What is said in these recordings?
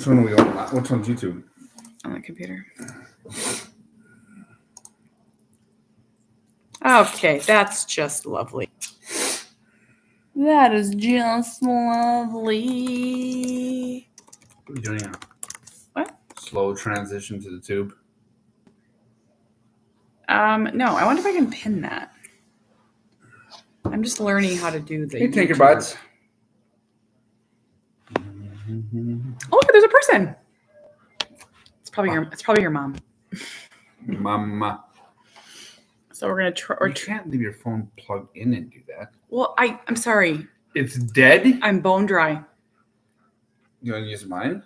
Which one are we on? Which one's YouTube? On the computer. Okay, that's just lovely. That is just lovely. What are you doing now? What? Slow transition to the tube. No, I wonder if I can pin that. I'm just learning how to do the. Hey, Tinker Butts. Oh, look, there's a person. It's probably your mom. Mama. So we're gonna try. You can't leave your phone plugged in and do that. Well, I'm sorry. It's dead. I'm bone dry. You want to use mine?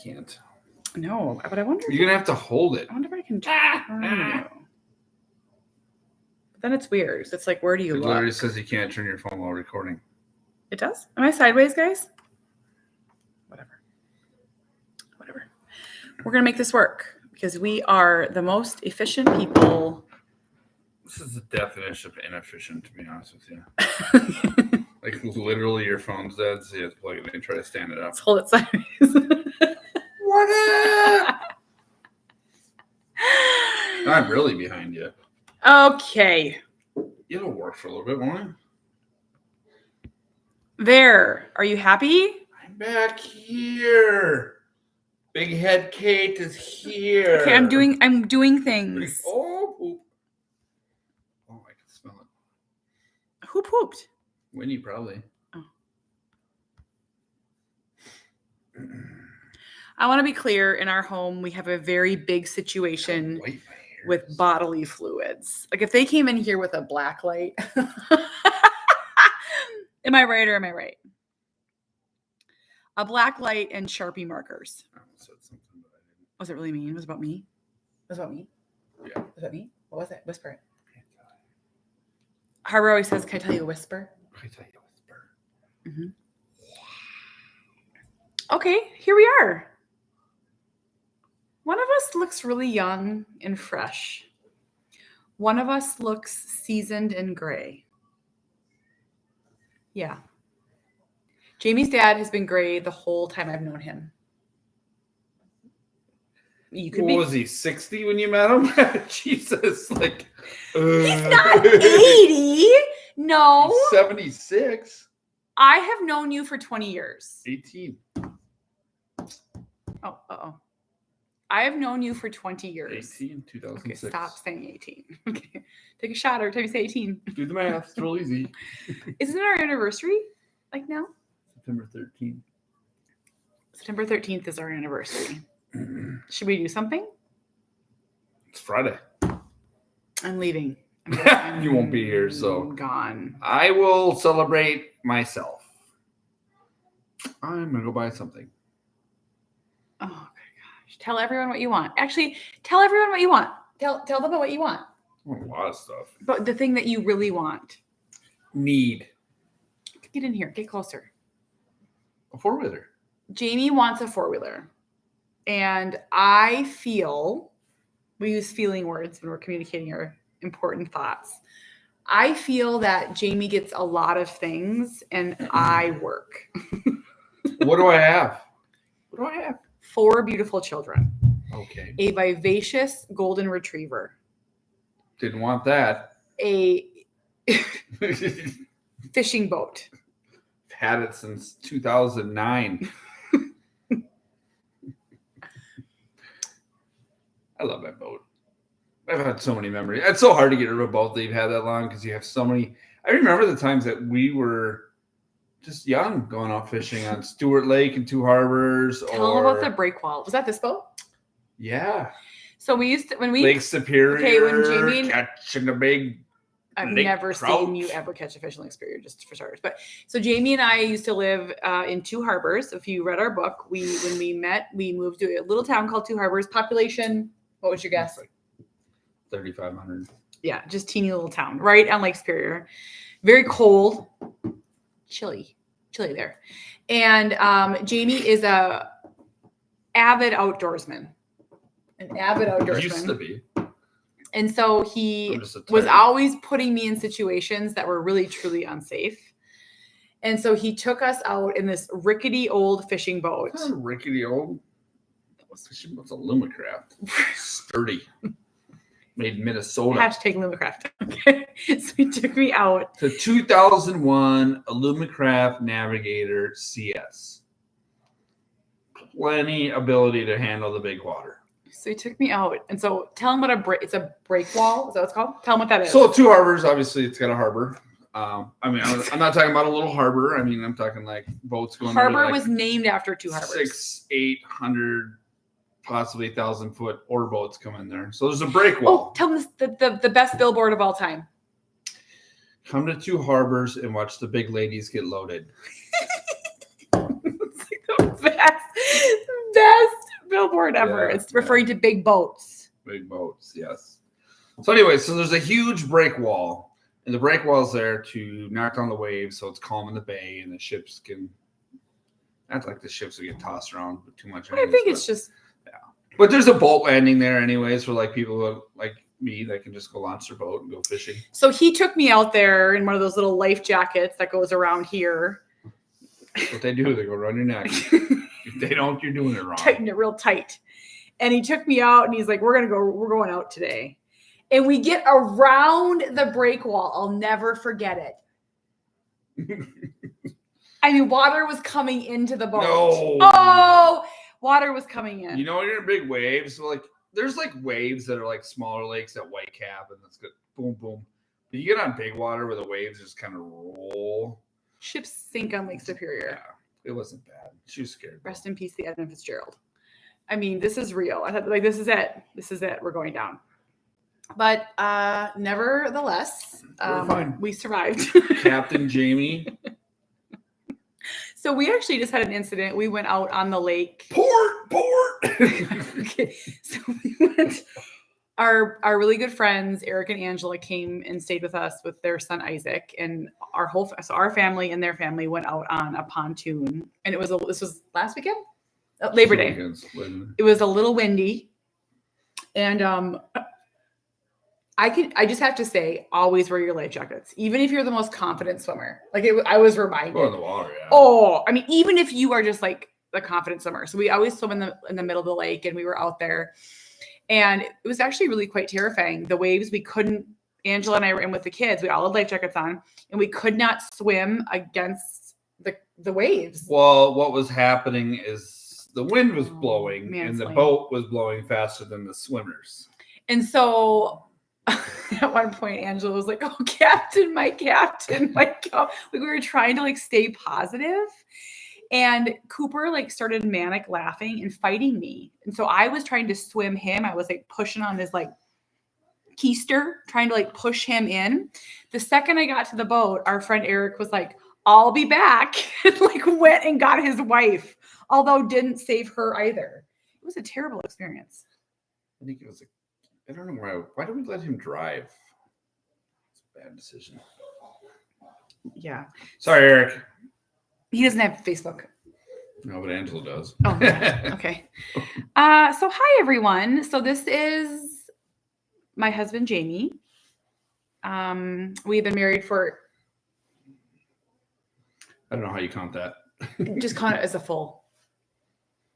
Can't. No, but I wonder. You're gonna have to hold it. I wonder if I can turn you. But then it's weird. It's like, where do you look? It literally says you can't turn your phone while recording. It does? Am I sideways, guys? Whatever. We're going to make this work because we are the most efficient people. This is the definition of inefficient, to be honest with you. Like, literally, your phone's dead, so you have to plug it in and try to stand it up. Let's hold it sideways. What up? I'm really behind you. Okay. It'll work for a little bit, won't it? There. Are you happy? I'm back here. Big head Kate is here. Okay, I'm doing things. Oh, poop. Oh, I can smell it. Who pooped? Winnie, probably. Oh. I want to be clear. In our home, we have a very big situation with bodily fluids. Like if they came in here with a black light. Am I right or am I right? A black light and Sharpie markers. I almost said something, but I didn't. Was it really mean? Was it about me? Was it about me? Yeah. Was it about me? What was it? Whisper it. Harbor always says, can I tell you a whisper? Can I tell you a whisper? Mm-hmm. Okay, here we are. One of us looks really young and fresh. One of us looks seasoned and gray. Yeah. Jamie's dad has been gray the whole time I've known him. Was he 60 when you met him? Jesus, like he's not 80. No. He's 76. I have known you for 20 years. 18. Oh, I have known you for 20 years. 18, 2006. Okay, stop saying 18. Okay. Take a shot every time you say 18. Do the math. It's real easy. Isn't it our anniversary? Like now? September 13th. September 13th is our anniversary. Should we do something? It's Friday. I'm leaving. You won't be here, so I'm gone. I will celebrate myself. I'm gonna go buy something. Oh my gosh! Tell everyone what you want. Actually, tell everyone what you want. Tell them about what you want. I want a lot of stuff. But the thing that you really want. Need. Get in here. Get closer. A 4-wheeler. Jamie wants a 4-wheeler. And I feel, we use feeling words when we're communicating our important thoughts. I feel that Jamie gets a lot of things and I work. What do I have? 4 beautiful children. Okay. A vivacious golden retriever. Didn't want that. A fishing boat. Had it since 2009. I love that boat. I've had so many memories. It's so hard to get rid of a boat that you've had that long because you have so many. I remember the times that we were just young going out fishing on Stewart Lake and Two Harbors. Tell them about the breakwall. Was that this boat? Yeah. So we used to, when we Lake Superior. Okay, when Jamie catching a big. I've never seen you ever catch a fish in Lake Superior, just for starters. But so Jamie and I used to live in Two Harbors. If you read our book, when we met, we moved to a little town called Two Harbors. Population, what was your guess? Like 3,500. Yeah, just teeny little town right on Lake Superior. Very cold, chilly there. And Jamie is a avid outdoorsman. Used to be. And so he was always putting me in situations that were really, truly unsafe. And so he took us out in this rickety old fishing boat. It's not rickety old. It's a Lumacraft. Sturdy. Made in Minnesota. Hashtag Lumacraft. Okay. So he took me out. It's a 2001 Lumacraft Navigator CS. Plenty ability to handle the big water. So he took me out. And so tell him what it's a break wall. Is that what it's called? Tell him what that is. So 2 harbors, obviously it's got a harbor. I'm not talking about a little harbor. I mean, I'm talking like boats going. Harbor like was named after 2 harbors. 600-800, possibly 1,000-foot ore boats come in there. So there's a break wall. Oh, tell them the best billboard of all time. Come to 2 harbors and watch the big ladies get loaded. It's like the best billboard ever. Yeah, it's referring to big boats. Big boats, yes. So anyway, so there's a huge break wall. And the break wall is there to knock down the waves so it's calm in the bay and the ships can, not like the ships will get tossed around with too much. I think it's just. Yeah. But there's a boat landing there anyways for like people who, like me that can just go launch their boat and go fishing. So he took me out there in one of those little life jackets that goes around here. What they do, they go around your neck. If they don't, you're doing it wrong. Tighten it real tight. And he took me out and he's like, we're going out today. And we get around the break wall. I'll never forget it. I mean, water was coming into the boat. No. Oh, water was coming in. You know, you're in big waves. So like, there's like waves that are like smaller lakes at Whitecap, and that's good. Boom, boom. But you get on big water where the waves just kind of roll. Ships sink on Lake Superior. Yeah, it wasn't bad. She was scared. Rest in peace, the Edmund Fitzgerald. I mean, this is real. I thought, like, this is it. This is it. We're going down. But nevertheless, we survived. Captain Jamie. So we actually just had an incident. We went out on the lake. Port. Okay. So we went. Our really good friends, Eric and Angela, came and stayed with us with their son Isaac, and our family and their family went out on a pontoon. And this was last weekend, Labor Day. It was a little windy, and I just have to say, always wear your life jackets, even if you're the most confident swimmer. Like I was reminded. Go in the water, yeah. Oh, I mean, even if you are just like the confident swimmer. So we always swim in the middle of the lake, and we were out there, and it was actually really quite terrifying. The waves, Angela and I were in with the kids. We all had life jackets on, and we could not swim against the waves. Well, what was happening is the wind was blowing, and the mansplaining. boat was blowing faster than the swimmers. And so at one point, Angela was like, "Oh, Captain, my Captain!" Like, we were trying to like stay positive, and Cooper like started manic laughing and fighting me. And so I was trying to swim him. I was like pushing on his like keister, trying to like push him in. The second I got to the boat, our friend Eric was like, "I'll be back," and like went and got his wife, although didn't save her either. It was a terrible experience. I think it was I don't know why did we let him drive? It's a bad decision. Yeah. Sorry, Eric. He doesn't have Facebook. No, but Angela does. Oh, okay. So hi, everyone. So this is my husband, Jamie. We've been married for... I don't know how you count that. Just count it as a full.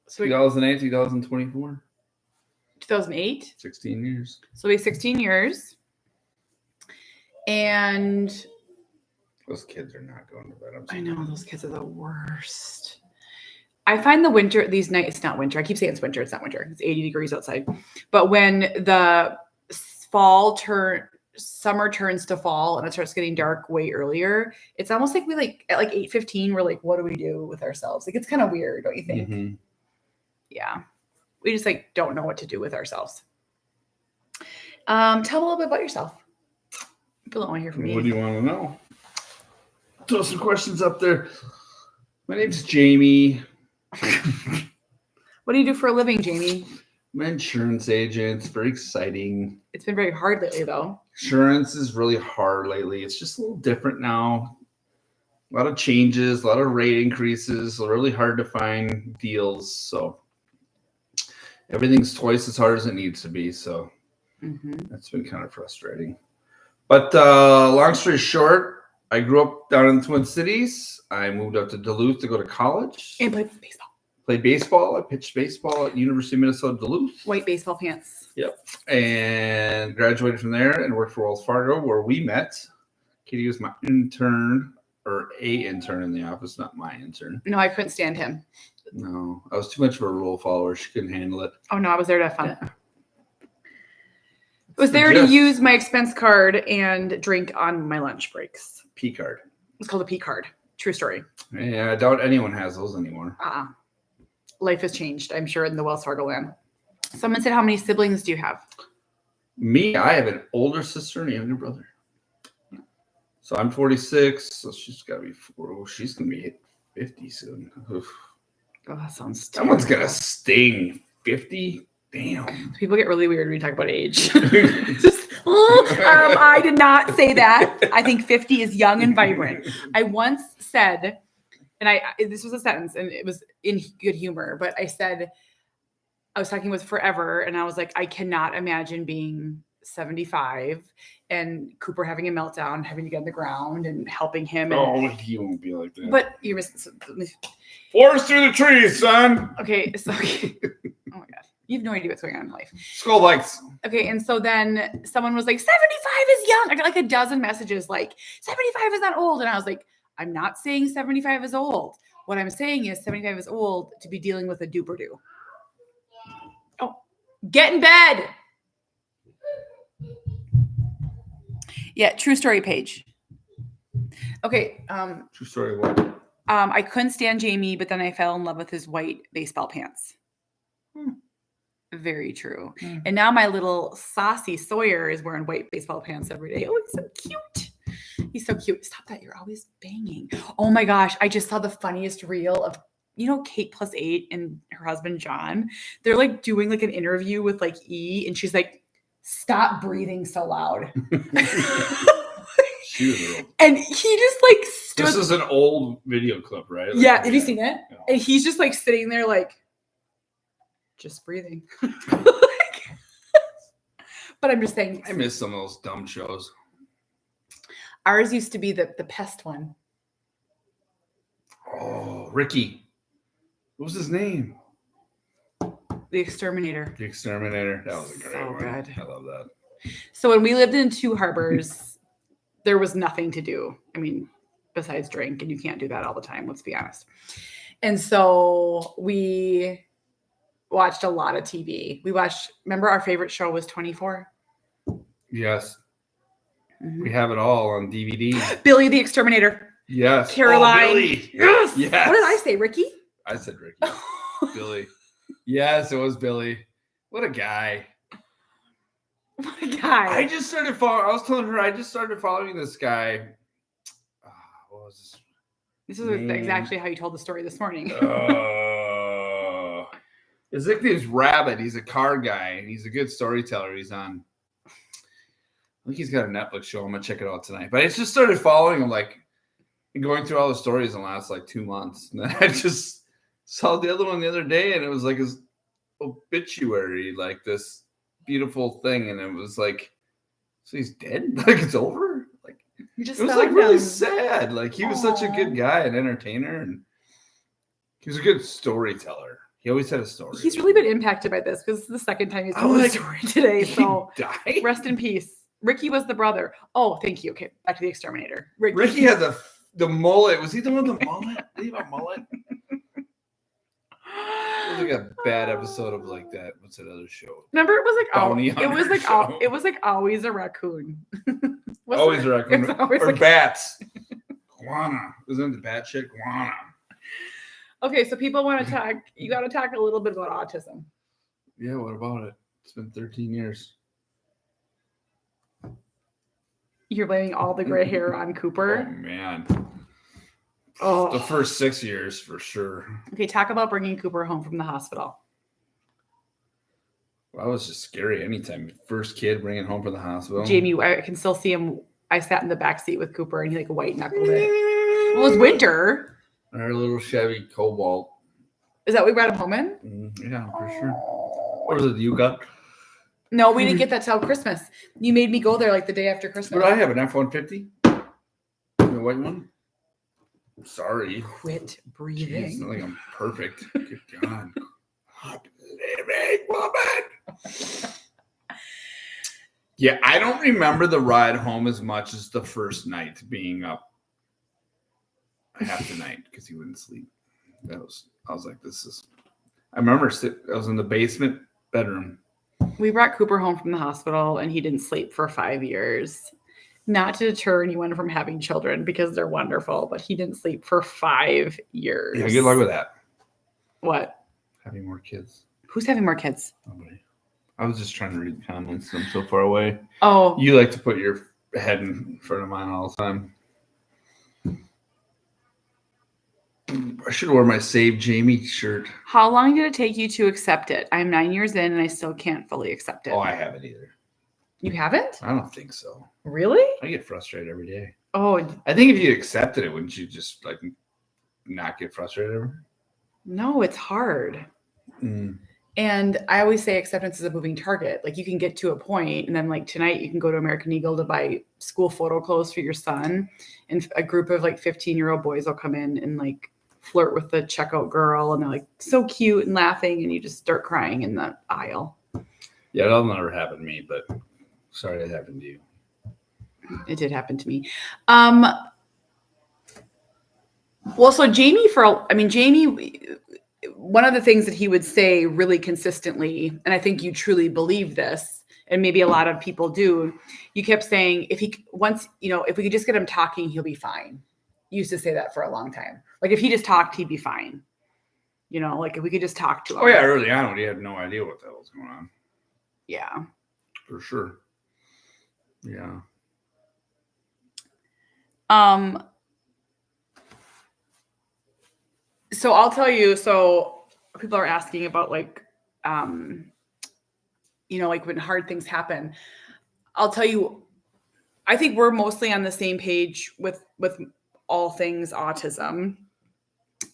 So 2008, 2024. 2008. 16 years. So we have 16 years. And those kids are not going to bed. I know, those kids are the worst. I find the winter, these nights, it's not winter. I keep saying it's winter. It's not winter. It's 80 degrees outside. But when the summer turns to fall and it starts getting dark way earlier, it's almost like we like at like 8:15, we're like, what do we do with ourselves? Like, it's kind of weird, don't you think? Mm-hmm. Yeah. We just like don't know what to do with ourselves. Tell me a little bit about yourself. People don't want to hear from you. What do you want to know? Throw some questions up there. My name's Jamie. What do you do for a living, Jamie? I'm an insurance agent. It's very exciting. It's been very hard lately, though. Insurance is really hard lately. It's just a little different now. A lot of changes, a lot of rate increases. Really hard to find deals. So everything's twice as hard as it needs to be. So that's been kind of frustrating. But long story short, I grew up down in the Twin Cities. I moved up to Duluth to go to college. And played baseball. Played baseball. I pitched baseball at University of Minnesota Duluth. White baseball pants. Yep. And graduated from there and worked for Wells Fargo, where we met. Katie was my intern, or a intern in the office, not my intern. No, I couldn't stand him. No, I was too much of a rule follower. She couldn't handle it. Oh, no, I was there to have fun. Yeah. I was there to use my expense card and drink on my lunch breaks. P card. It's called a P card. True story. Yeah, I doubt anyone has those anymore. Life has changed, I'm sure, in the Wells Fargo land. Someone said, how many siblings do you have? Me, I have an older sister and a younger brother. So I'm 46, so she's got to be 4. Oh, she's going to be 50 soon. Oof. Oh, that sounds Someone's going to sting 50? Damn. People get really weird when we talk about age. I did not say that. I think 50 is young and vibrant. I once said, and this was a sentence, and it was in good humor, but I said, I was talking with Forever, and I was like, I cannot imagine being 75 and Cooper having a meltdown, having to get on the ground and helping him. And, he won't be like that. But you forest through the trees, son. Okay, so oh my god, you have no idea what's going on in life. Skull lights. Okay, and so then someone was like, 75 is young. I got like a dozen messages like, 75 is not old. And I was like, I'm not saying 75 is old. What I'm saying is 75 is old to be dealing with a duper-do. Oh, get in bed. Yeah, true story page. Okay. True story. What? I couldn't stand Jamie, but then I fell in love with his white baseball pants. Very true. And now my little saucy Sawyer is wearing white baseball pants every day. Oh, he's so cute. He's so cute. Stop that. You're always banging. Oh my gosh. I just saw the funniest reel of, Kate plus 8 and her husband, John. They're like doing like an interview with like E, and she's like, stop breathing so loud. And he just like stood. This is an old video clip, right? Like, yeah. Have you seen it? Yeah. And he's just like sitting there like, just breathing. But I'm just saying. I miss some of those dumb shows. Ours used to be the pest one. Oh, Ricky. What was his name? The Exterminator. The Exterminator. That was a great one. Good. I love that. So when we lived in Two Harbors, there was nothing to do. I mean, besides drink, and you can't do that all the time, let's be honest. And so we watched a lot of TV. Remember our favorite show was 24? Yes. Mm-hmm. We have it all on DVD. Billy the Exterminator. Yes. Caroline. Oh, Billy. Yes. Yes. What did I say, Ricky? I said Ricky. Billy. Yes, it was Billy. What a guy. What a guy. I just started following. I was telling her I just started following this guy. What was this is exactly how you told the story this morning. His nickname's Rabbit. He's a car guy, and he's a good storyteller. He's on. I think he's got a Netflix show. I'm gonna check it out tonight. But I just started following him, like, and going through all the stories in the last like 2 months. And then I just saw the other one the other day, and it was like his obituary, like this beautiful thing, and it was like, so he's dead? Like it's over? Like you just it was like really sad. Like he was such a good guy, an entertainer, and he was a good storyteller. He always had a story. He's really been impacted by this because it's the second time he's told a story today. So died? Rest in peace. Ricky was the brother. Oh, thank you. Okay, back to the Exterminator. Ricky had the mullet. Was he the one with the mullet? Did he have a mullet? It was like a bad episode of like that. What's that other show? Remember, it was like show. It was like always a raccoon. Always a raccoon. Or like bats. Guana. Wasn't it the bat shit? Guana. Okay, so people want to talk. You got to talk a little bit about autism. Yeah, what about it? It's been 13 years. You're blaming all the gray hair on Cooper? Oh, man. Oh. The first 6 years, for sure. Okay, talk about bringing Cooper home from the hospital. Well, that was just scary anytime. First kid bringing home from the hospital. Jamie, I can still see him. I sat in the back seat with Cooper, and he like white knuckled it. Well, it was winter. Our little Chevy Cobalt. Is that what we brought him home in? Yeah, for sure. Or was it you got? No, we didn't get that till Christmas. You made me go there like the day after Christmas. What did I have? An F-150? the white one? Sorry. Quit breathing. Jeez, like I'm perfect. Good God. Hot living woman. Yeah, I don't remember the ride home as much as the first night being up half the night because he wouldn't sleep. I was like, this is. I remember I was in the basement bedroom. We brought Cooper home from the hospital and he didn't sleep for 5 years. Not to deter anyone from having children because they're wonderful, but he didn't sleep for 5 years. Yeah, good luck with that. What? Having more kids. Who's having more kids? Nobody. I was just trying to read comments. I'm so far away. Oh. You like to put your head in front of mine all the time. I should wear my Save Jamie shirt. How long did it take you to accept it? I'm 9 years in and I still can't fully accept it. Oh, I haven't either. You haven't? I don't think so. Really? I get frustrated every day. Oh. I think if you accepted it, wouldn't you just like not get frustrated ever? No, it's hard. And I always say acceptance is a moving target. Like you can get to a point and then like tonight you can go to American Eagle to buy school photo clothes for your son. And a group of like 15-year-old boys will come in and like flirt with the checkout girl. And they're like so cute and laughing. And you just start crying in the aisle. Yeah, that'll never happen to me, but sorry that happened to you. It did happen to me. Well, so Jamie, one of the things that he would say really consistently, and I think you truly believe this, and maybe a lot of people do, you kept saying, if we could just get him talking, he'll be fine. You used to say that for a long time. Like if he just talked, he'd be fine. Like if we could just talk to him. Oh yeah, early on when he had no idea what the hell was going on. Yeah. For sure. Yeah. So I'll tell you, so people are asking about like when hard things happen. I'll tell you, I think we're mostly on the same page with all things autism,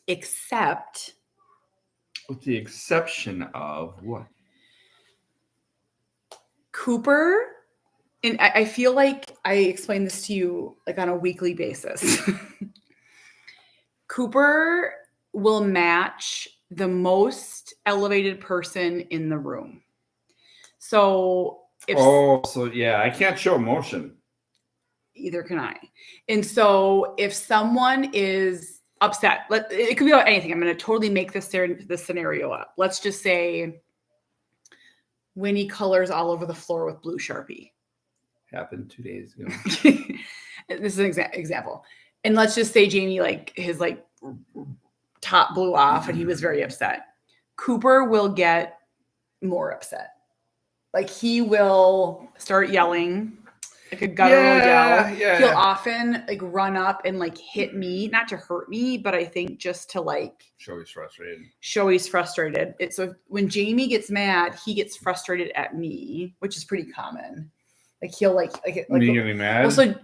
except. With the exception of what? Cooper, and I feel like I explain this to you like on a weekly basis. Cooper will match the most elevated person in the room. So I can't show emotion. Either can I. And so if someone is upset, it could be about anything. I'm going to totally make this scenario up. Let's just say Winnie colors all over the floor with blue Sharpie. Happened 2 days ago. This is an example. And let's just say Jamie, like his like top blew off and he was very upset. Cooper will get more upset. Like he will start yelling like a guttural yell. Yeah. He'll often like run up and like hit me, not to hurt me, but I think just to like show he's frustrated. So when Jamie gets mad, he gets frustrated at me, which is pretty common. Like he'll like when you get me mad. Also,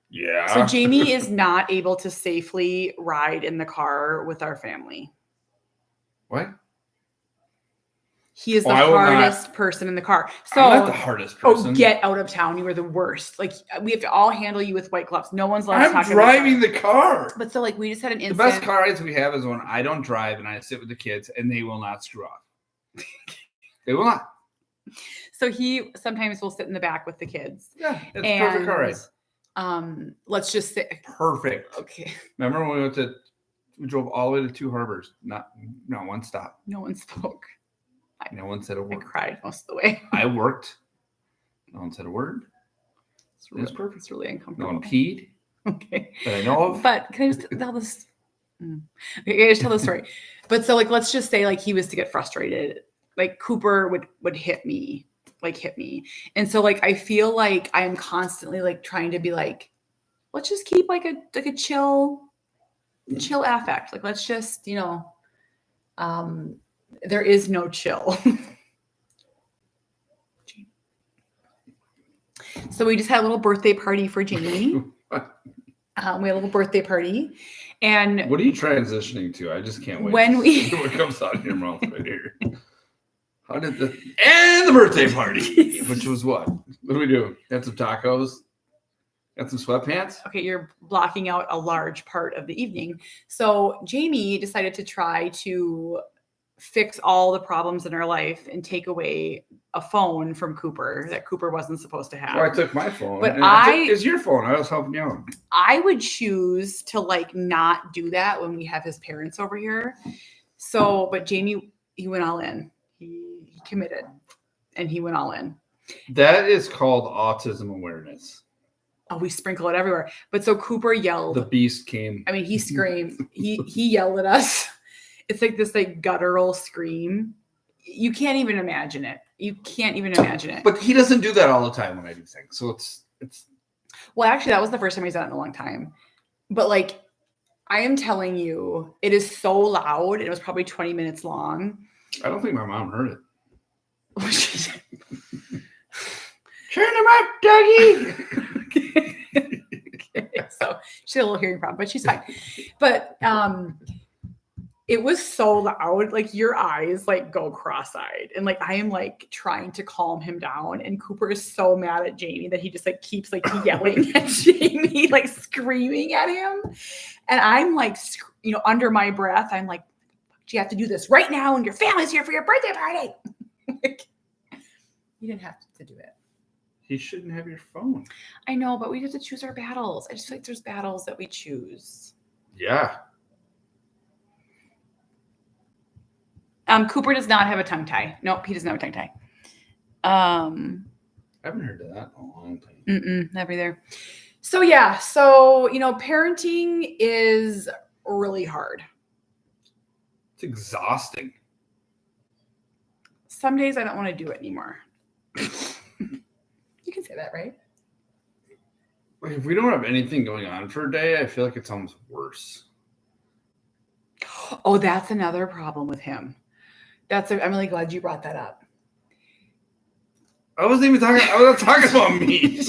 yeah. So Jamie is not able to safely ride in the car with our family. What? He is the hardest person in the car. So I'm not the hardest person. Oh, get out of town. You are the worst. Like we have to all handle you with white gloves. No one's allowed to talk. I'm driving the car. But so like we just had an incident. The best car rides we have is when I don't drive and I sit with the kids and they will not screw off. They will not. So he sometimes will sit in the back with the kids. Yeah, it's a perfect car ride. Let's just say perfect. Okay. Remember when we drove all the way to Two Harbors? No one stopped. No one spoke. No one said a word. I cried most of the way. I worked. No one said a word. It was perfect. It's really uncomfortable. No one peed. Okay. That I know of. But can I just tell this? Okay, I just tell the story. But so like let's just say like he was to get frustrated. Like Cooper would hit me. And so like I feel like I'm constantly like trying to be like, let's just keep like a chill affect. Like let's just, there is no chill. So we just had a little birthday party for Jamie. We had a little birthday party. And what are you transitioning to? I just can't wait. What comes out of your mouth right here? How did and the birthday party, which was what? What do we do? Had some tacos. Got some sweatpants? Okay, you're blocking out a large part of the evening. So Jamie decided to try to fix all the problems in her life and take away a phone from Cooper that Cooper wasn't supposed to have. Well, I took my phone. But it's your phone. I was helping you out. I would choose to like not do that when we have his parents over here. So, but Jamie, he went all in. He committed and he went all in. That is called autism awareness. Oh, we sprinkle it everywhere. But so Cooper yelled. The beast came. I mean, he screamed. he yelled at us. It's like this like guttural scream. You can't even imagine it. You can't even imagine it. But he doesn't do that all the time when I do things. So it's Well, actually, that was the first time he's done it in a long time. But like, I am telling you, it is so loud. It was probably 20 minutes long. I don't think my mom heard it. Turn him up, Dougie. Okay, so she had a little hearing problem, but she's fine. But it was so loud, like your eyes like go cross-eyed, and like I am like trying to calm him down, and Cooper is so mad at Jamie that he just like keeps like yelling at Jamie, like screaming at him, and I'm like, under my breath, I'm like, you have to do this right now, and your family's here for your birthday party. Like, you didn't have to do it. He shouldn't have your phone. I know, but we have to choose our battles. I just feel like there's battles that we choose. Yeah. Cooper does not have a tongue tie. Nope, he doesn't have a tongue tie. I haven't heard of that in a long time. Never there. So yeah, parenting is really hard. It's exhausting. Some days I don't want to do it anymore. You can say that, right? If we don't have anything going on for a day, I feel like it's almost worse. Oh, that's another problem with him. I'm really glad you brought that up. I wasn't not talking about me.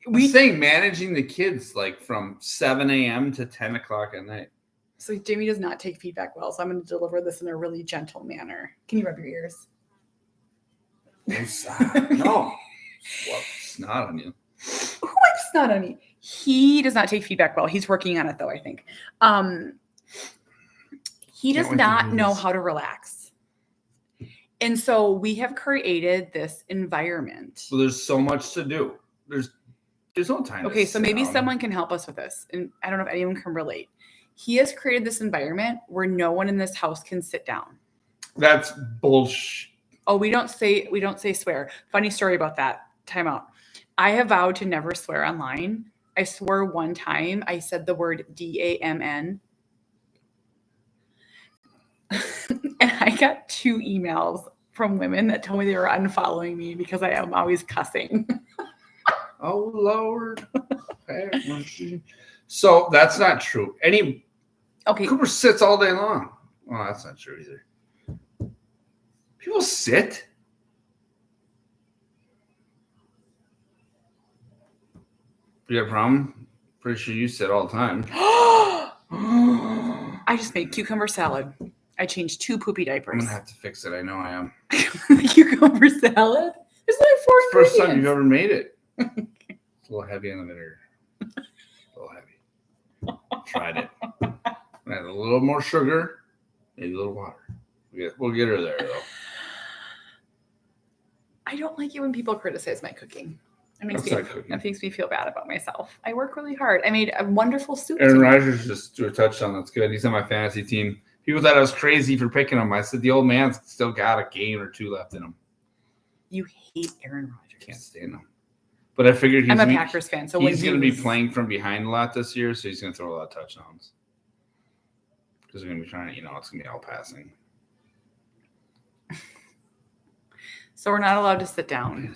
I'm saying managing the kids like from 7 a.m. to 10 o'clock at night. So Jamie does not take feedback well, so I'm going to deliver this in a really gentle manner. Can you rub your ears? No. Well, snot on you. Who likes snot on me? He does not take feedback well. He's working on it, though, I think. He does not know how to relax. And so we have created this environment. Well, there's so much to do. There's no time. Okay, so maybe someone can help us with this. And I don't know if anyone can relate. He has created this environment where no one in this house can sit down. That's bullshit. Oh, we don't say swear. Funny story about that. Time out. I have vowed to never swear online. I swore one time. I said the word DAMN. And I got 2 emails from women that told me they were unfollowing me because I am always cussing. Oh, Lord. So that's not true. Okay. Cooper sits all day long. Well, that's not true either. People sit. You have a problem? Pretty sure you sit all the time. I just made cucumber salad. I changed 2 poopy diapers. I'm going to have to fix it. I know I am. Cucumber salad? There's like 4 ingredients. First time you've ever made it. It's a little heavy on the vinegar. A little heavy. Tried it. Add a little more sugar, maybe a little water. We'll get her there, though. I don't like it when people criticize my cooking. It makes me feel bad about myself. I work really hard. I made a wonderful soup. Aaron Rodgers just threw a touchdown. That's good. He's on my fantasy team. People thought I was crazy for picking him. I said the old man's still got a game or 2 left in him. You hate Aaron Rodgers. Can't stand him. But I figured I'm a Packers fan, so he's going to be playing from behind a lot this year, so he's going to throw a lot of touchdowns. Because they're going to be trying to, it's going to be all passing. So we're not allowed to sit down.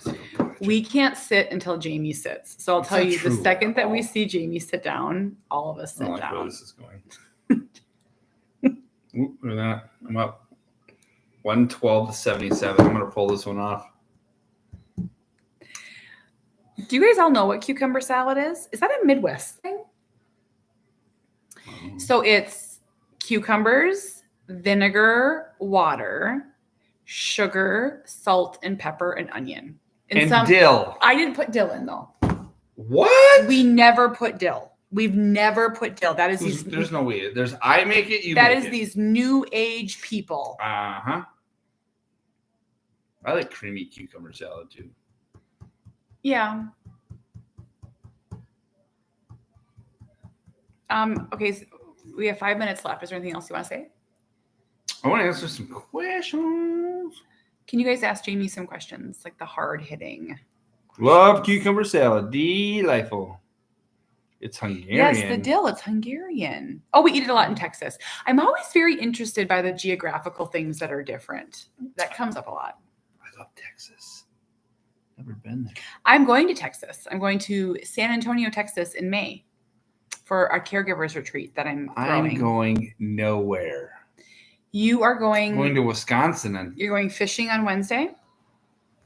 We can't sit until Jamie sits. So I'll tell you, the second that we see Jamie sit down, all of us sit down. Where this is going. Look at that. I'm up 112 to 77. I'm going to pull this one off. Do you guys all know what cucumber salad is? Is that a Midwest thing? So it's cucumbers, vinegar, water, sugar, salt, and pepper, and onion. And dill. I didn't put dill in, though. What? We never put dill. We've never put dill. That is There's no way. There's I make it, you that make is it. these new age people. Uh-huh. I like creamy cucumber salad too. Yeah. Okay, so we have 5 minutes left. Is there anything else you want to say? I want to answer some questions. Can you guys ask Jamie some questions, like the hard hitting? Love cucumber salad. Delightful. It's Hungarian. Yes, the dill. It's Hungarian. Oh, we eat it a lot in Texas. I'm always very interested by the geographical things that are different. That comes up a lot. I love Texas. Never been there. I'm going to Texas. I'm going to San Antonio, Texas in May for a caregivers retreat that I'm throwing. I'm going nowhere. You are going to Wisconsin and you're going fishing on Wednesday.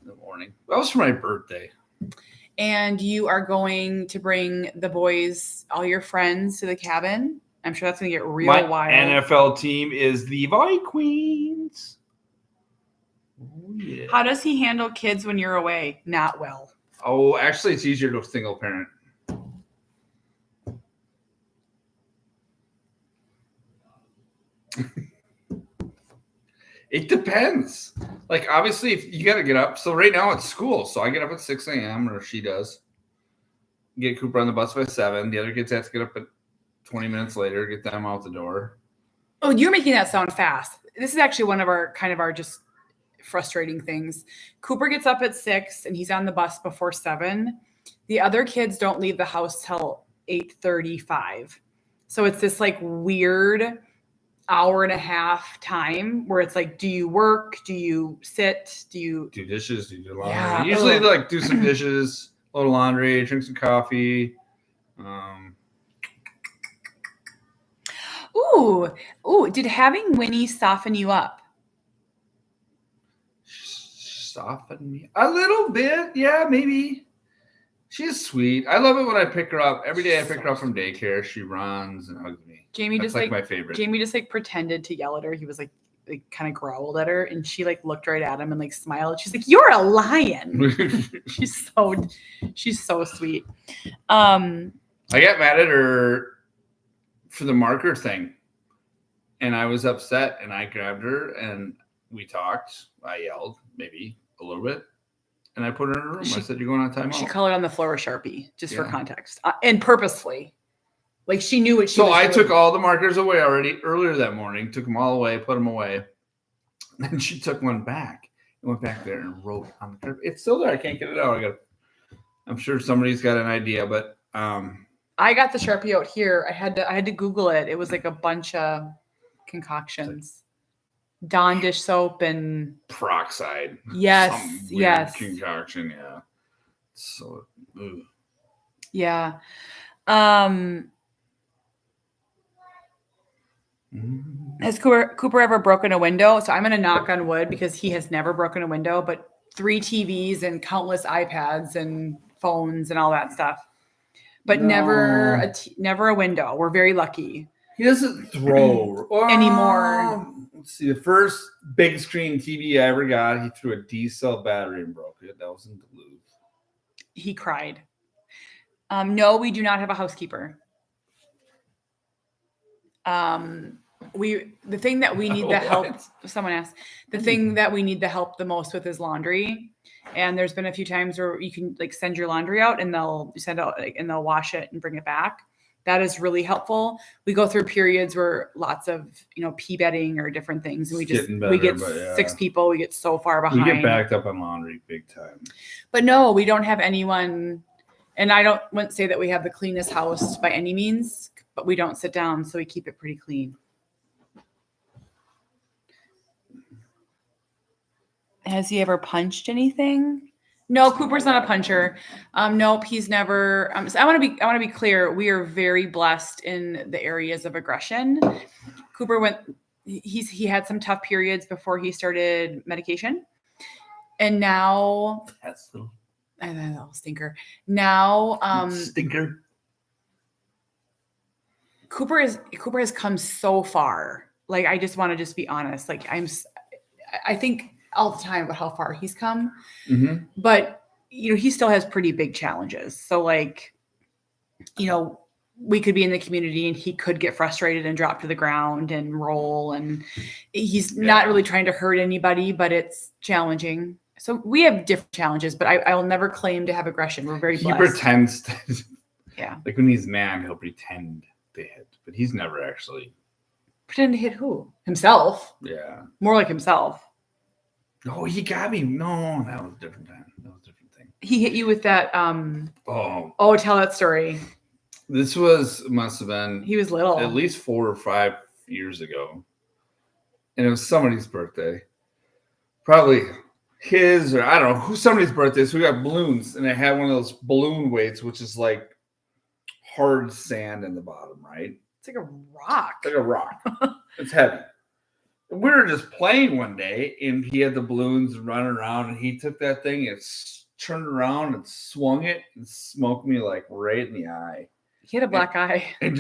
In the morning. That was for my birthday. And you are going to bring the boys, all your friends, to the cabin. I'm sure that's going to get real my wild. NFL team is the Vikings. Oh, yeah. How does he handle kids when you're away? Not well. Oh, actually, it's easier to single parent. It depends. Like, obviously, if you got to get up. So right now it's school. So I get up at 6 a.m. or she does. Get Cooper on the bus by 7. The other kids have to get up at 20 minutes later, get them out the door. Oh, you're making that sound fast. This is actually one of our just frustrating things. Cooper gets up at 6 and he's on the bus before 7. The other kids don't leave the house till 8:35. So it's this like weird hour and a half time where it's like, do you work? Do you sit? Do you do dishes? Do you do laundry? Yeah. Usually like do some dishes, a little laundry, drink some coffee. Ooh, did having Winnie soften you up? Soften me a little bit. Yeah, maybe. She's sweet. I love it when I pick her up. Every day I pick her up from daycare. She runs and hugs me. Jamie That's just like my favorite. Jamie just like pretended to yell at her. He was like kind of growled at her and she like looked right at him and like smiled. She's like, "You're a lion." She's so sweet. I got mad at her for the marker thing. And I was upset and I grabbed her and we talked. I yelled maybe a little bit. And I put her in her room. I said, "You're going on timeout." She colored on the floor with Sharpie, just for context. And purposefully. Like she knew what she so was I doing. took all the markers away earlier that morning, took them all away, put them away. Then she took one back and went back there and wrote on the curve. It's still there. I can't get it out. I'm sure somebody's got an idea, but I got the Sharpie out here. I had to Google it. It was like a bunch of concoctions. Dawn dish soap and peroxide. Yes, yes. Concoction, yeah. So ugh. Yeah. Has Cooper ever broken a window? So I'm going to knock on wood because he has never broken a window, but 3 TVs and countless iPads and phones and all that stuff. But never a window. We're very lucky. He doesn't throw anymore. Let's see. The first big screen TV I ever got, he threw a D-cell battery and broke it. That was in Duluth. He cried. No, we do not have a housekeeper. The thing that we need the help, someone asked, the thing that we need the help the most with is laundry. And there's been a few times where you can like send your laundry out and they'll wash it and bring it back. That is really helpful. We go through periods where lots of, pee bedding or different things. And we get 6 people. We get so far behind. We get backed up on laundry big time. But no, we don't have anyone. And I wouldn't say that we have the cleanest house by any means, but we don't sit down. So we keep it pretty clean. Has he ever punched anything? No, Cooper's not a puncher. Nope, he's never. So I want to be clear. We are very blessed in the areas of aggression. Cooper he had some tough periods before he started medication, and now that's the little stinker. Now, stinker. Cooper has come so far. Like I just want to be honest. Like I think all the time about how far he's come. Mm-hmm. But he still has pretty big challenges. So like, we could be in the community and he could get frustrated and drop to the ground and roll. And he's not really trying to hurt anybody, but it's challenging. So we have different challenges, but I will never claim to have aggression. We're very blessed. He pretends to. Yeah. Like when he's mad, he'll pretend to hit, but he's never actually. Pretend to hit who? Himself. Yeah. More like himself. Oh, he got me. No, that was a different time. That was a different thing. He hit you with that. Oh, tell that story. This must have been. He was little. At least 4 or 5 years ago. And it was somebody's birthday. Probably his, or I don't know who, somebody's birthday. So we got balloons, and I had one of those balloon weights, which is like hard sand in the bottom, right? It's like a rock. It's like a rock. It's heavy. And we were just playing one day, and he had the balloons running around, and he took that thing and turned around and swung it and smoked me like right in the eye. He had a black eye. And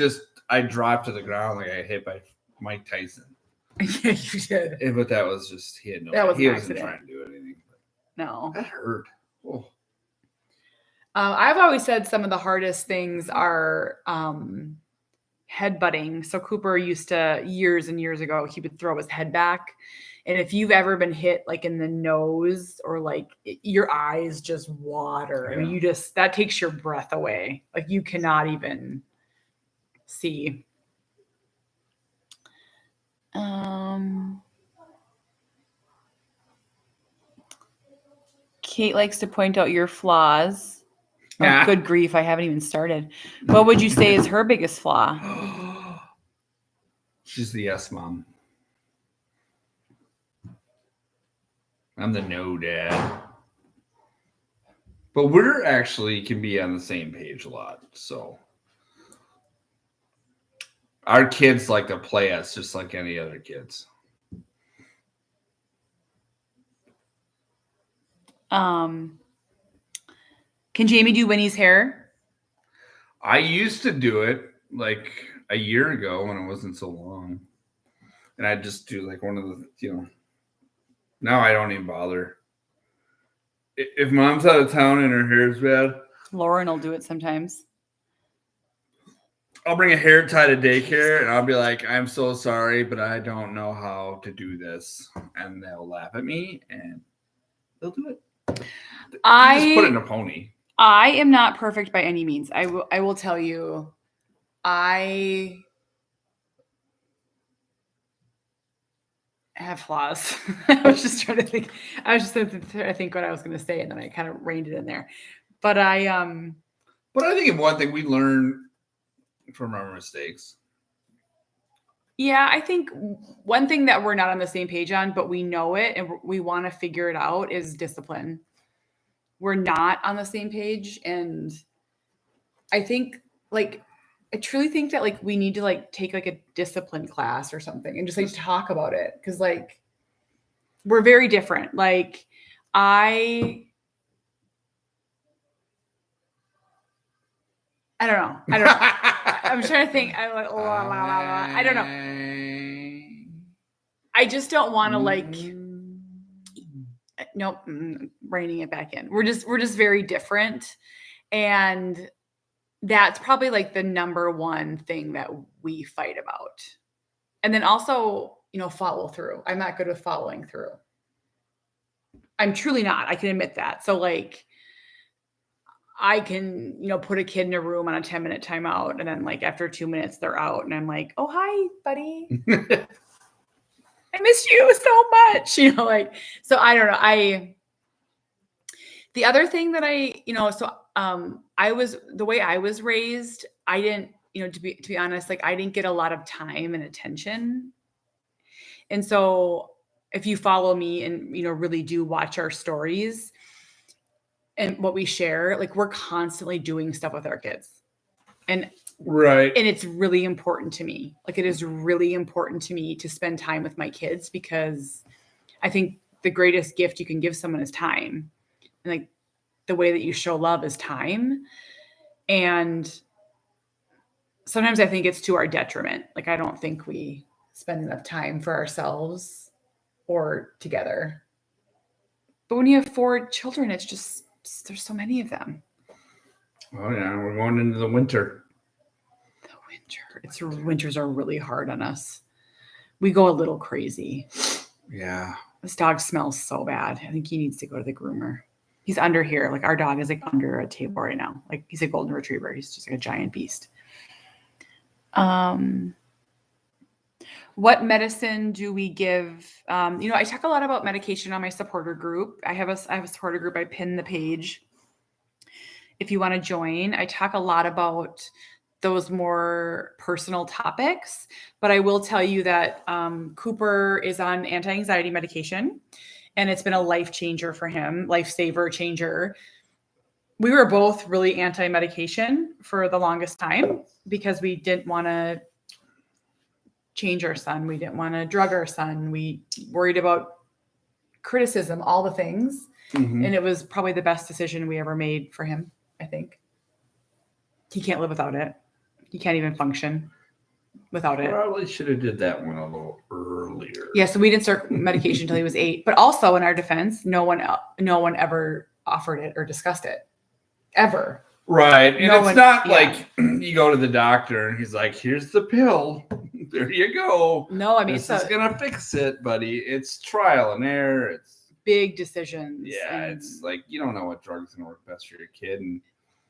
I dropped to the ground like I got hit by Mike Tyson. Yeah, you did. But that was just, he had no, that was he an wasn't accident. trying to do anything. No. That hurt. Oh. I've always said some of the hardest things are headbutting. So Cooper used to, years and years ago, he would throw his head back. And if you've ever been hit like in the nose or like your eyes just water, I mean, that takes your breath away. Like you cannot even see. Kate likes to point out your flaws. Oh, good grief. I haven't even started. What would you say is her biggest flaw? She's the yes mom. I'm the no dad. But we're actually can be on the same page a lot. So our kids like to play us just like any other kids. Can Jamie do Winnie's hair? I used to do it like a year ago when it wasn't so long. And I'd just do like one of the, now I don't even bother. If mom's out of town and her hair's bad, Lauren will do it sometimes. I'll bring a hair tie to daycare and I'll be like, I'm so sorry, but I don't know how to do this. And they'll laugh at me and they'll do it. Just put it in a pony. I am not perfect by any means. I will tell you, I have flaws. I was just trying to think what I was going to say, and then I kind of reined it in there. But I think one thing we learn from our mistakes. Yeah, I think one thing that we're not on the same page on, but we know it and we want to figure it out, is discipline. We're not on the same page, and I think I truly think that we need to take a discipline class or something and just talk about it, because we're very different. I don't know. I'm trying to think. I'm like, I don't know. I just don't want to nope, reining it back in. We're just very different, and that's probably the number one thing that we fight about. And then also, follow through. I'm not good with following through. I'm truly not. I can admit that. So I can, put a kid in a room on a 10-minute timeout, and then after 2 minutes they're out, and I'm like, oh, hi, buddy. I missed you so much, so I don't know. The other thing that the way I was raised, I didn't, to be honest, I didn't get a lot of time and attention. And so if you follow me and, really do watch our stories and what we share, we're constantly doing stuff with our kids. And right. And it's really important to me. It is really important to me to spend time with my kids, because I think the greatest gift you can give someone is time. And the way that you show love is time. And sometimes I think it's to our detriment. I don't think we spend enough time for ourselves or together. But when you have 4 children, it's just there's so many of them. Oh yeah, we're going into the winter. Winters are really hard on us. We go a little crazy. Yeah. This dog smells so bad. I think he needs to go to the groomer. He's under here. Like our dog is like under a table right now. Like he's a golden retriever. He's just like a giant beast. What medicine do we give? I talk a lot about medication on my supporter group. I have a supporter group. I pin the page. If you want to join, I talk a lot about those more personal topics, but I will tell you that Cooper is on anti-anxiety medication, and it's been a life changer for him, lifesaver changer. We were both really anti-medication for the longest time because we didn't want to change our son. We didn't want to drug our son. We worried about criticism, all the things. Mm-hmm. And it was probably the best decision we ever made for him, I think. He can't live without it. He can't even function without it. Probably should have did that one a little earlier. Yeah, so we didn't start medication until he was 8. But also, in our defense, no one ever offered it or discussed it, ever. Right, and it's not like you go to the doctor and he's like, "Here's the pill. There you go." No, I mean this is gonna fix it, buddy. It's trial and error. It's big decisions. Yeah, it's like you don't know what drug's gonna work best for your kid, and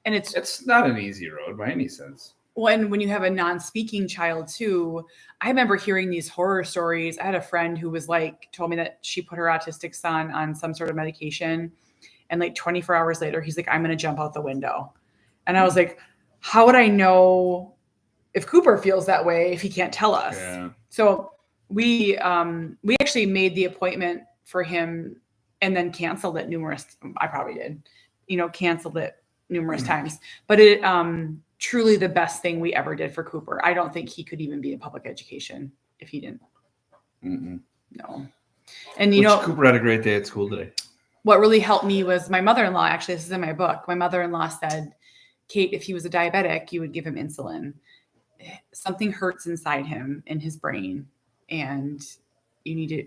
it's not an easy road by any sense. When you have a non-speaking child too, I remember hearing these horror stories. I had a friend who was told me that she put her autistic son on some sort of medication, and 24 hours later, he's like, "I'm going to jump out the window." And I was like, how would I know if Cooper feels that way if he can't tell us? Yeah. So we actually made the appointment for him and then canceled it I probably did, canceled it numerous times, but it, truly the best thing we ever did for Cooper. I don't think he could even be in public education if he didn't. Mm-mm. No. And Cooper had a great day at school today. What really helped me was my mother-in-law. Actually, this is in my book. My mother-in-law said, Kate, if he was a diabetic, you would give him insulin. Something hurts inside him in his brain, and you need to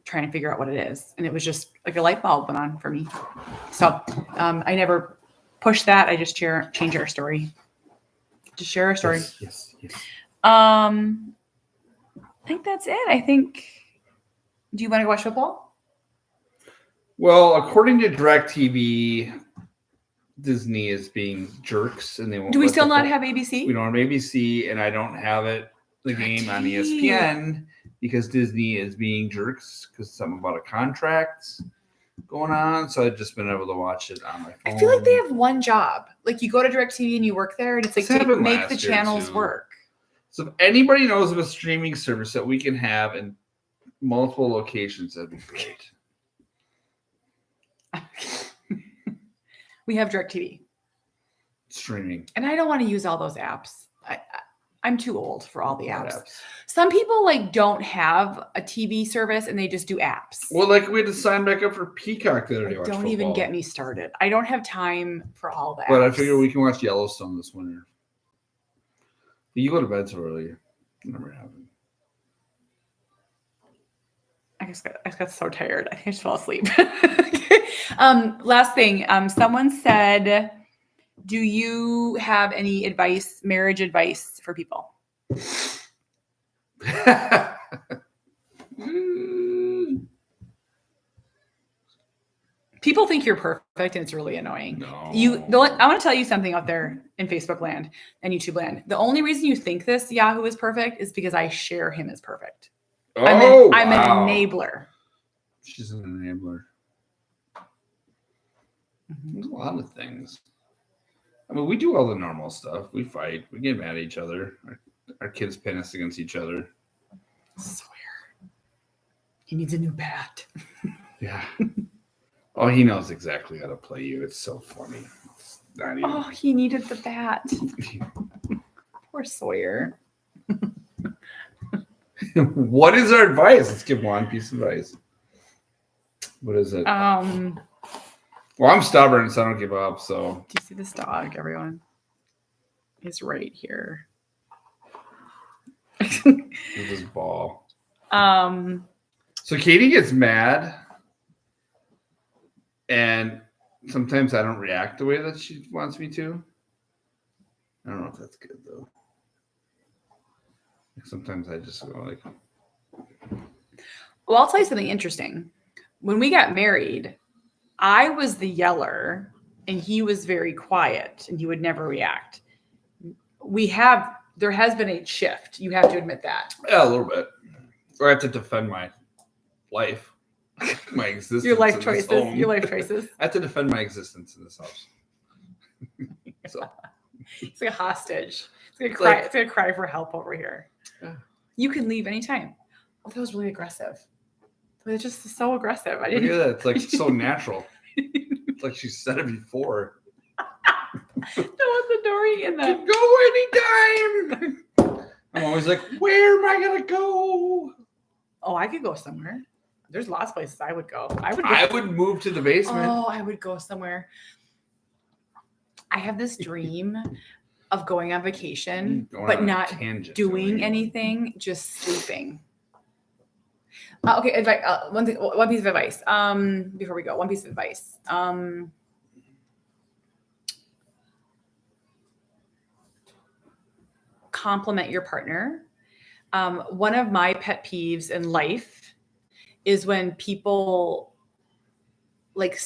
try and figure out what it is. And it was just like a light bulb went on for me. So I never push that. I just change our story. Just share our story. Yes. I think that's it. Do you want to go watch football? Well, according to DirecTV, Disney is being jerks, and they won't. Do we still not have ABC? We don't have ABC, and I don't have the game on ESPN because Disney is being jerks because something about a contract going on. So I've just been able to watch it on my phone. I feel like they have one job. Like you go to DirecTV and you work there, and it's like to make the channels work. So if anybody knows of a streaming service that we can have in multiple locations, that'd be great. We have DirecTV. Streaming. And I don't want to use all those apps. I'm too old for all the apps. Some people don't have a TV service and they just do apps. Well, we had to sign back up for Peacock the other day. Don't football. Even get me started. I don't have time for all that. But I figure we can watch Yellowstone this winter. You go to bed so early. It never happened. I just got so tired. I think I just fell asleep. Last thing. Someone said, do you have any marriage advice for people? People think you're perfect, and it's really annoying. No. I want to tell you something out there in Facebook land and YouTube land. The only reason you think this Yahoo is perfect is because I share him as perfect. I'm an enabler. She's an enabler. There's a lot of things. I mean, we do all the normal stuff. We fight. We get mad at each other. Our kids pin us against each other. I swear. He needs a new bat. Yeah. Oh, he knows exactly how to play you. It's so funny. Oh, he needed the bat. Poor Sawyer. What is our advice? Let's give one piece of advice. What is it? Well, I'm stubborn, so I don't give up. So, do you see this dog, everyone? He's right here. With his ball. So Katie gets mad, and sometimes I don't react the way that she wants me to. I don't know if that's good though. Sometimes I just go like, Well, I'll tell you something interesting. When we got married, I was the yeller and he was very quiet and he would never react. There has been a shift. You have to admit that. yeah, a little bit. Or I have to defend my life, my existence. Your life in this choices. home. Your life choices. I have to defend my existence in this house. So It's like a hostage. It's gonna cry. It's gonna cry for help over here. Yeah. You can leave anytime. Oh, that was really aggressive. It's just so aggressive. I Look didn't. at that. It's like so natural. It's like she said it before. Don't want the Dory in Can the. go anytime. I'm always like, where am I gonna go? Oh, I could go somewhere. There's lots of places I would go. I would move to the basement. Oh, I would go somewhere. I have this dream of going on vacation, but not doing anything, just sleeping. Okay, advice. One piece of advice. Before we go, one piece of advice. Compliment your partner. One of my pet peeves in life is when people like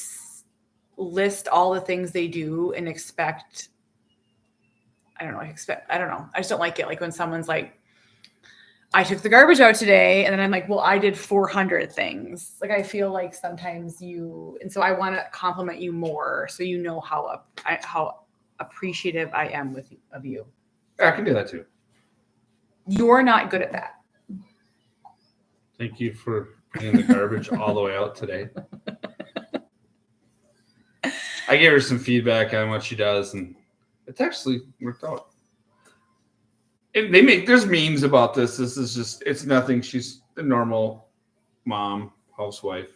list all the things they do and expect. I don't know. I just don't like it. Like when someone's like, I took the garbage out today. And then I'm like, well, I did 400 things. Like, I feel like sometimes and so I want to compliment you more. So you know how appreciative I am of you. I can do that too. You're not good at that. Thank you for bringing the garbage all the way out today. I gave her some feedback on what she does, and it's actually worked out. And there's memes about this. This is just, it's nothing. She's a normal mom, housewife,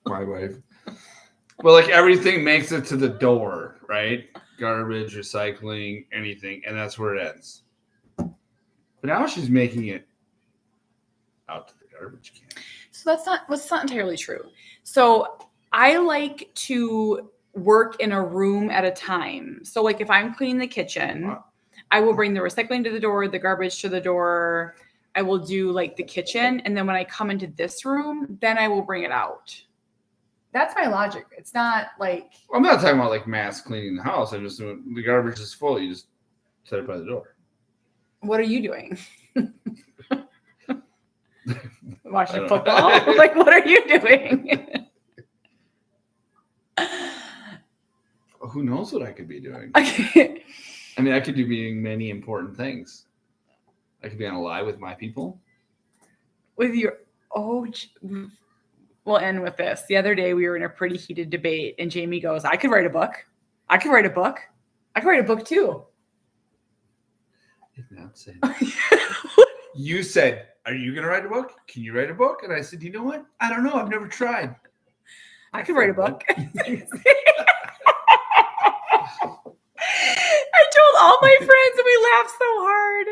my wife. But like everything makes it to the door, right? Garbage, recycling, anything, and that's where it ends. But now she's making it out to the garbage can. So that's not entirely true. So I like to work in a room at a time. So like if I'm cleaning the kitchen, I will bring the recycling to the door, the garbage to the door. I will do like the kitchen. And then when I come into this room, then I will bring it out. That's my logic. It's not like... Well, I'm not talking about like mass cleaning the house. I'm just doing, the garbage is full. You just set it by the door. What are you doing? Watching football? Like, what are you doing? Who knows what I could be doing? Okay. I mean, I could be doing many important things. I could be on a live with my people. With your... We'll end with this. The other day, we were in a pretty heated debate, and Jamie goes, I could write a book. I could write a book. I could write a book, too. I did not say that. You said, are you going to write a book? Can you write a book? And I said, you know what? I don't know. I've never tried. I could write a book. I told all my friends, and we laughed so hard.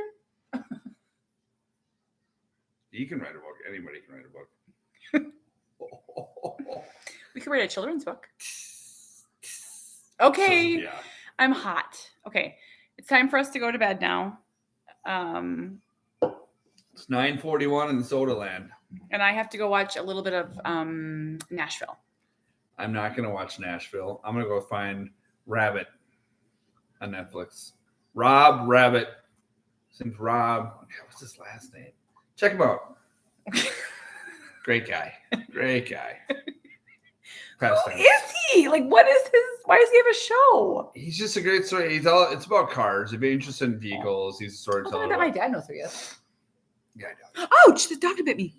You can write a book. Anybody can write a book. We could write a children's book. Okay. So, yeah. I'm hot. Okay. It's time for us to go to bed now. It's 9:41 in Soda Land. And I have to go watch a little bit of Nashville. I'm not going to watch Nashville. I'm going to go find Rabbit on Netflix. Rob Rabbit. His name's Rob. Okay, what's his last name? Check him out. Great guy. Great guy. Who is he? Like, why does he have a show? He's just a great story. It's about cars. If you're interested in vehicles, he's a storyteller. I bet my dad knows who he is. Yeah, I know. Ouch, the dog bit me.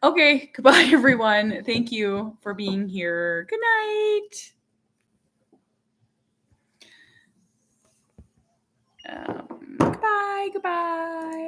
Okay, goodbye, everyone. Thank you for being here. Good night. Goodbye.